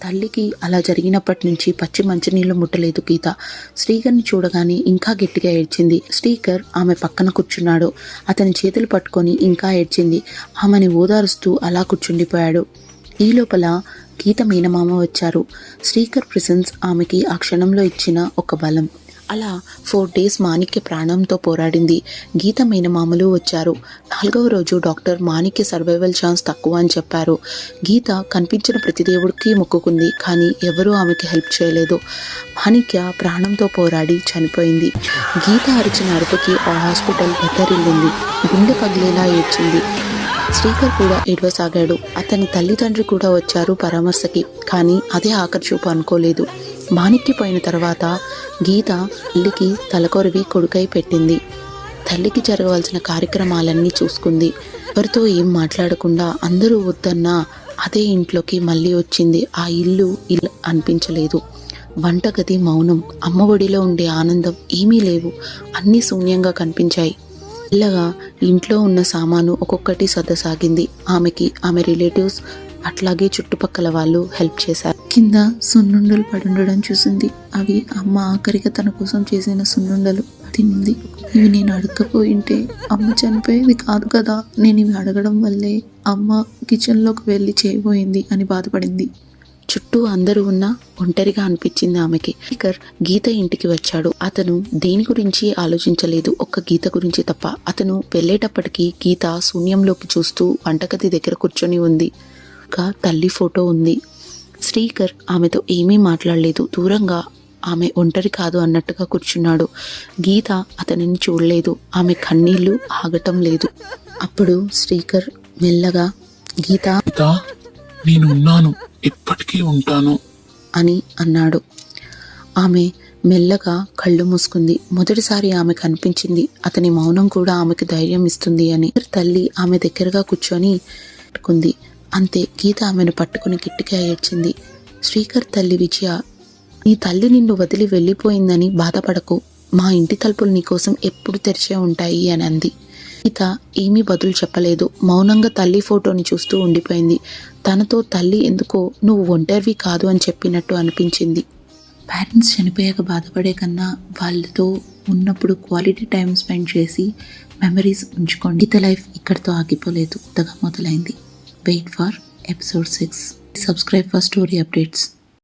తల్లికి అలా జరిగినప్పటి నుంచి పచ్చి మంచినీళ్ళు ముట్టలేదు గీత. శ్రీకర్ని చూడగానే ఇంకా గట్టిగా ఏడ్చింది. శ్రీకర్ ఆమె పక్కన కూర్చున్నాడు. అతని చేతులు పట్టుకొని ఇంకా ఏడ్చింది. ఆమెని ఓదారుస్తూ అలా కూర్చుండిపోయాడు. ఈ లోపల గీత మేనమామ వచ్చారు. శ్రీకర్ ప్రెసెన్స్ ఆమెకి ఆ క్షణంలో ఇచ్చిన ఒక బలం. అలా 4 days మాణిక్య ప్రాణంతో పోరాడింది. గీత మేనమామలు వచ్చారు. 4వ రోజు డాక్టర్ మాణిక్య సర్వైవల్ ఛాన్స్ తక్కువ అని చెప్పారు. గీత కనిపించిన ప్రతి దేవుడికి మొక్కుకుంది, కానీ ఎవరూ ఆమెకి హెల్ప్ చేయలేదు. మాణిక్య ప్రాణంతో పోరాడి చనిపోయింది. గీత అరిచిన అరుపుకి ఆ హాస్పిటల్ బెత్తరిల్లింది. గుండె పగిలేలా ఏడ్చింది. శ్రీకర్ కూడా ఏడవసాగాడు. అతని తల్లిదండ్రి కూడా వచ్చారు పరామర్శకి, కానీ అదే ఆఖరి చూపు అనుకోలేదు. మాణిక్య పోయిన తర్వాత గీత తల్లికి తలకొరివి కొడుకై పెట్టింది. తల్లికి జరగవలసిన కార్యక్రమాలన్నీ చూసుకుంది. ఎవరితో ఏం మాట్లాడకుండా అందరూ వద్దన్నా అదే ఇంట్లోకి మళ్ళీ వచ్చింది. ఆ ఇల్లు అనిపించలేదు. వంటగది మౌనం. అమ్మ ఒడిలో ఉండే ఆనందం ఏమీ లేవు. అన్నీ శూన్యంగా కనిపించాయి. మెల్లగా ఇంట్లో ఉన్న సామాను ఒక్కొక్కటి సర్దసాగింది. ఆమెకి ఆమె రిలేటివ్స్ అట్లాగే చుట్టుపక్కల వాళ్ళు హెల్ప్ చేశారు. కింద సున్నుండలు పడుండడం చూసింది. అవి అమ్మ ఆఖరిగా తన కోసం చేసిన సున్నుండలు తినింది. ఇవి నేను అడగకపోయింటే అమ్మ చనిపోయేది కాదు కదా. నేను ఇవి అడగడం వల్లే అమ్మ కిచెన్లోకి వెళ్ళి చేయబోయింది అని బాధపడింది. చుట్టూ అందరూ ఉన్నా ఒంటరిగా అనిపించింది ఆమెకి. శ్రీకర్ గీత ఇంటికి వచ్చాడు. అతను దేని గురించి ఆలోచించలేదు, ఒక్క గీత గురించి తప్ప. అతను వెళ్ళేటప్పటికి గీత శూన్యంలోకి చూస్తూ వంటగది దగ్గర కూర్చొని ఉంది. ఒక తల్లి ఫోటో ఉంది. శ్రీకర్ ఆమెతో ఏమీ మాట్లాడలేదు. దూరంగా ఆమె ఒంటరి కాదు అన్నట్టుగా కూర్చున్నాడు. గీత అతనిని చూడలేదు. ఆమె కన్నీళ్లు ఆగటం లేదు. అప్పుడు శ్రీకర్ మెల్లగా గీత, నేను ఉన్నాను, ఎప్పటికీ ఉంటాను అని అన్నాడు. ఆమె మెల్లగా కళ్ళు మూసుకుంది. మొదటిసారి ఆమె కనిపించింది. అతని మౌనం కూడా ఆమెకు ధైర్యం ఇస్తుంది అని. తల్లి ఆమె దగ్గరగా కూర్చొని పట్టుకుంది. అంతే. గీత ఆమెను పట్టుకుని గట్టిగా ఏడ్చింది. శ్రీకర్ తల్లి విజయ, నీ తల్లి నిన్ను వదిలి వెళ్ళిపోయిందని బాధపడకు. మా ఇంటి తలుపులు నీకోసం ఎప్పుడు తెరిచే ఉంటాయి అని అంది. గీత ఏమీ బదులు చెప్పలేదు. మౌనంగా తల్లి ఫోటోని చూస్తూ ఉండిపోయింది. తనతో తల్లి ఎందుకో నువ్వు ఒంటరివి కాదు అని చెప్పినట్టు అనిపించింది. పేరెంట్స్ చనిపోయాక బాధపడే కన్నా వాళ్ళతో ఉన్నప్పుడు క్వాలిటీ టైం స్పెండ్ చేసి మెమరీస్ ఉంచుకోండి. గీత లైఫ్ ఇక్కడితో ఆగిపోలేదు, కొత్తగా మొదలైంది. Wait for episode 6. Subscribe for story updates.